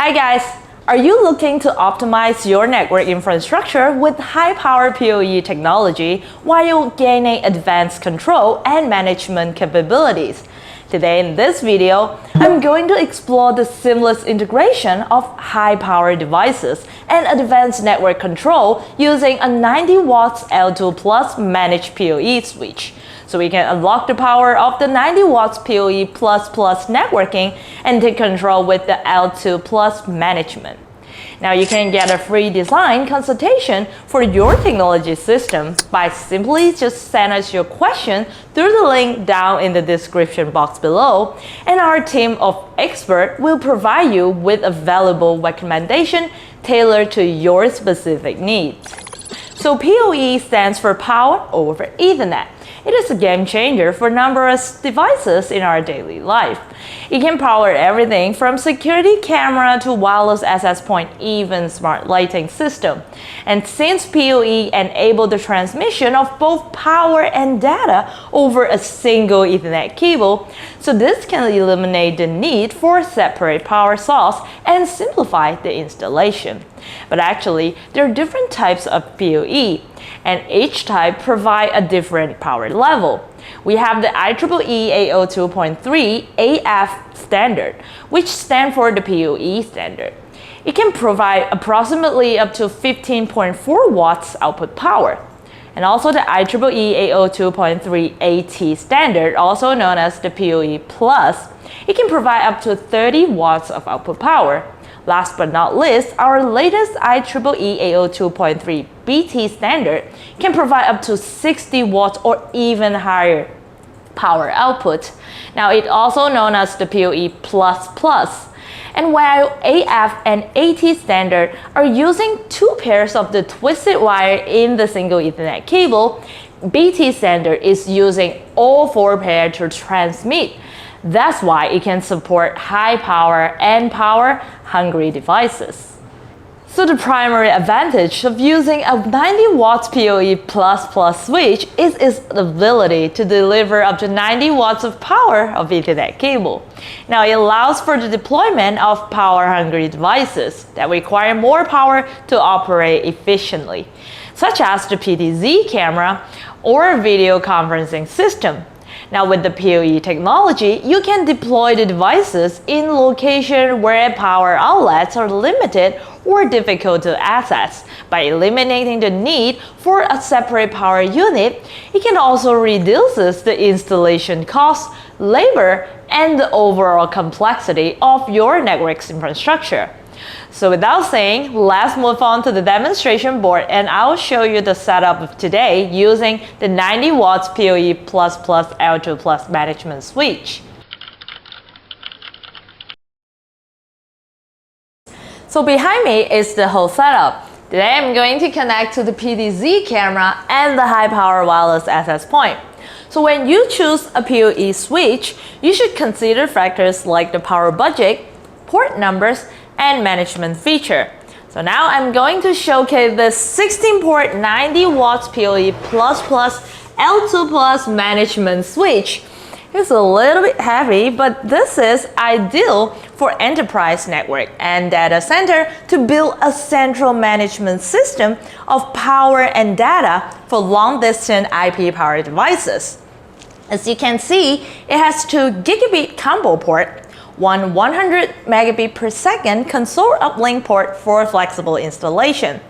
Hi guys! Are you looking to optimize your network infrastructure with high-power PoE technology while gaining advanced control and management capabilities? Today in this video, I'm going to explore the seamless integration of high-power devices and advanced network control using a 90 watts L2 Plus Managed PoE Switch. So we can unlock the power of the 90 watts PoE++ networking and take control with the L2 Plus management. Now you can get a free design consultation for your technology system by simply just send us your question through the link down in the description box below, and our team of experts will provide you with a valuable recommendation tailored to your specific needs. So PoE stands for Power over Ethernet. It is a game changer for numerous devices in our daily life. It can power everything from security camera to wireless access point, even smart lighting system. And since PoE enables the transmission of both power and data over a single Ethernet cable, so this can eliminate the need for separate power source and simplify the installation. But actually, there are different types of PoE, and each type provides a different power level. We have the IEEE 802.3 AF standard, which stands for the PoE standard. It can provide approximately up to 15.4 watts output power. And also the IEEE 802.3 AT standard, also known as the PoE Plus, it can provide up to 30 watts of output power. Last but not least, our latest IEEE 802.3 BT standard can provide up to 60 watts or even higher power output. Now it's also known as the PoE++. And while AF and AT standard are using two pairs of the twisted wire in the single Ethernet cable, BT standard is using all four pairs to transmit. That's why it can support high power and power-hungry devices. So the primary advantage of using a 90 watts PoE++ switch is its ability to deliver up to 90 watts of power of Ethernet cable. Now it allows for the deployment of power-hungry devices that require more power to operate efficiently, such as the PTZ camera or video conferencing system. Now with the PoE technology, you can deploy the devices in locations where power outlets are limited or difficult to access. By eliminating the need for a separate power unit, it can also reduce the installation cost, labor, and the overall complexity of your network's infrastructure. So without saying, let's move on to the demonstration board, and I'll show you the setup of today using the 90 watts PoE++ L2 Plus management switch. So behind me is the whole setup. Today I'm going to connect to the PTZ camera and the high power wireless access point. So when you choose a PoE switch, you should consider factors like the power budget, port numbers, and management feature. So now I'm going to showcase the 16-port 90 watts PoE++ L2 Plus management switch. It's a little bit heavy, but this is ideal for enterprise network and data center to build a central management system of power and data for long-distance IP power devices. As you can see, it has 2 gigabit combo port, one 100 megabit per second console uplink port for flexible installation.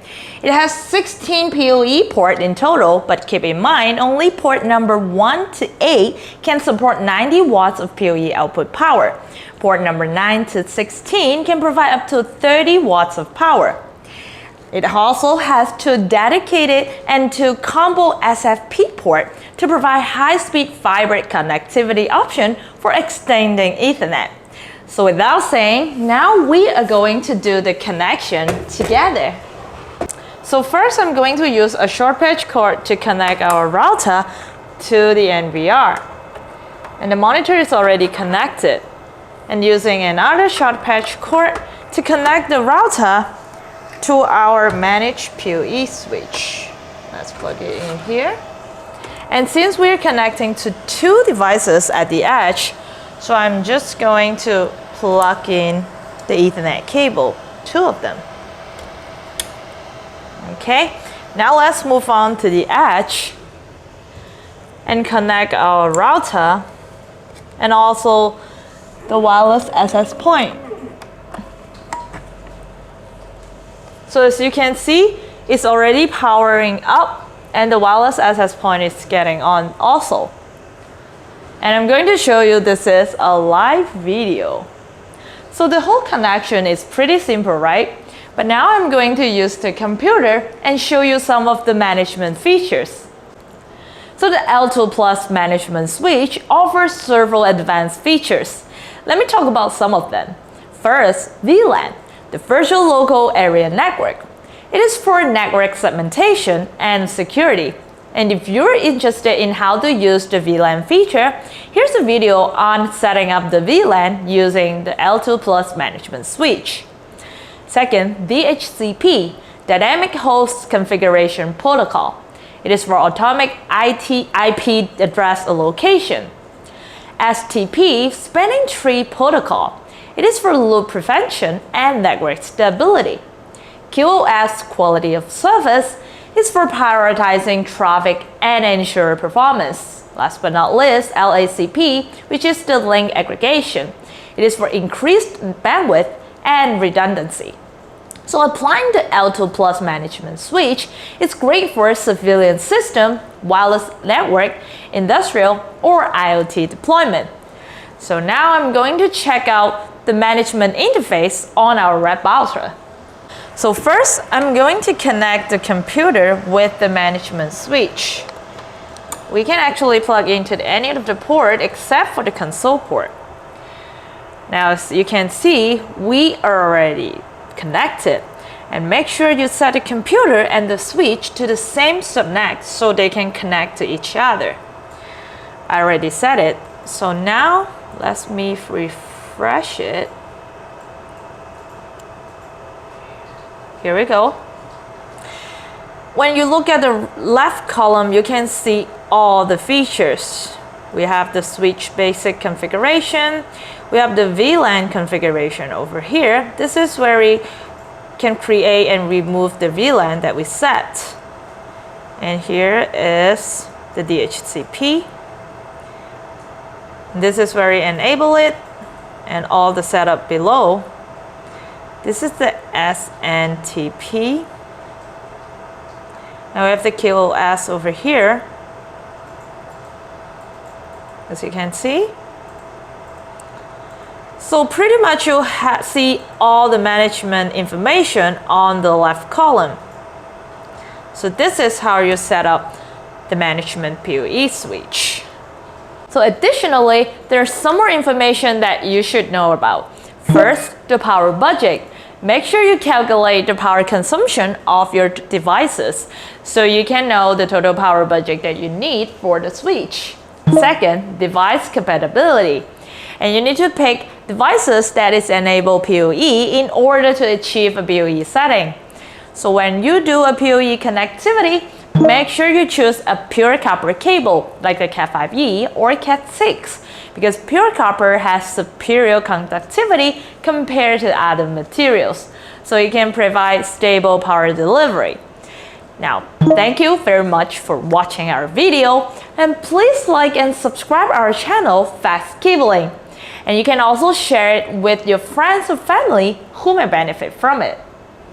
It has 16 PoE ports in total, but keep in mind only port number 1 to 8 can support 90 watts of PoE output power. Port number 9 to 16 can provide up to 30 watts of power. It also has 2 dedicated and 2 combo SFP ports to provide high-speed fiber connectivity option for extending Ethernet. So without saying, now we are going to do the connection together. So first I'm going to use a short patch cord to connect our router to the NVR. And the monitor is already connected. And using another short patch cord to connect the router to our Managed PoE switch. Let's plug it in here. And since we're connecting to 2 devices at the edge, so I'm just going to plug in the Ethernet cable, 2 of them. Okay, now let's move on to the edge and connect our router and also the wireless access point. So as you can see, it's already powering up and the wireless access point is getting on also. And I'm going to show you this is a live video. So the whole connection is pretty simple, right? But now I'm going to use the computer and show you some of the management features. So the L2 Plus management switch offers several advanced features. Let me talk about some of them. First, VLAN, the Virtual Local Area Network. It is for network segmentation and security. And if you're interested in how to use the VLAN feature, here's a video on setting up the VLAN using the L2 Plus management switch. Second, DHCP, Dynamic Host Configuration Protocol. It is for atomic IP address allocation. STP, Spanning Tree Protocol. It is for loop prevention and network stability. QoS, Quality of Service, is for prioritizing traffic and ensure performance. Last but not least, LACP, which is the link aggregation. It is for increased bandwidth and redundancy. So applying the L2 Plus management switch is great for a civilian system, wireless network, industrial, or IoT deployment. So now I'm going to check out the management interface on our web browser. So first, I'm going to connect the computer with the management switch. We can actually plug into any of the port except for the console port. Now, as you can see, we are already connected. And make sure you set the computer and the switch to the same subnet so they can connect to each other. I already set it. So now, let me refresh it. Here we go. When you look at the left column, you can see all the features. We have the switch basic configuration. We have the VLAN configuration over here. This is where we can create and remove the VLAN that we set. And here is the DHCP. This is where we enable it and all the setup below. This is the SNTP. Now we have the QoS over here, as you can see. So pretty much you'll see all the management information on the left column. So this is how you set up the management PoE switch. So additionally, there's some more information that you should know about. First, the power budget. Make sure you calculate the power consumption of your devices so you can know the total power budget that you need for the switch. Second, device compatibility. And you need to pick devices that is enable PoE in order to achieve a PoE setting. So when you do a PoE connectivity, make sure you choose a pure copper cable like the Cat5e or Cat6 because pure copper has superior conductivity compared to other materials, so it can provide stable power delivery. Now, thank you very much for watching our video, and please like and subscribe our channel FASTCABLING. And you can also share it with your friends or family who may benefit from it.